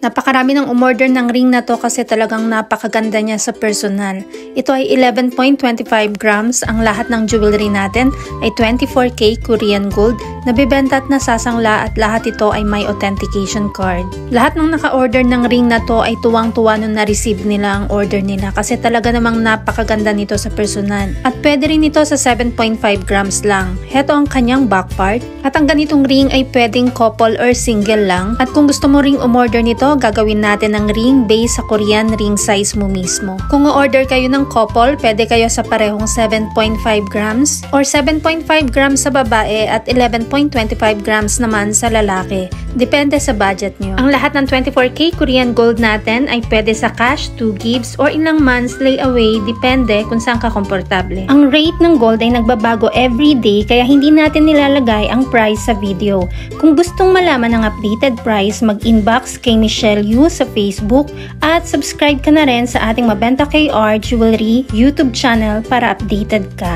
Napakarami ng umorder ng ring na to kasi talagang napakaganda niya sa personal. Ito ay 11.25 grams. Ang lahat ng jewelry natin ay 24K Korean gold. Nabibenta at nasasangla at lahat ito ay may authentication card. Lahat ng naka-order ng ring na to ay tuwang-tuwa nung na-receive nila ang order nila kasi talaga namang napakaganda nito sa personal. At pwede rin ito sa 7.5 grams lang. Heto ang kanyang back part. At ang ganitong ring ay pwedeng couple or single lang. At kung gusto mo ring umorder nito, gagawin natin ng ring based sa Korean ring size mo mismo. Kung o-order kayo ng couple, pwede kayo sa parehong 7.5 grams or 7.5 grams sa babae at 11.25 grams naman sa lalaki. Depende sa budget nyo. Ang lahat ng 24K Korean gold natin ay pwede sa cash, 2 gifts, or ilang months layaway, depende kung saan ka komportable. Ang rate ng gold ay nagbabago every day kaya hindi natin nilalagay ang price sa video. Kung gustong malaman ang updated price, mag-inbox kay Michelle Yu sa Facebook at subscribe ka na rin sa ating Mabenta KR Jewelry YouTube channel para updated ka.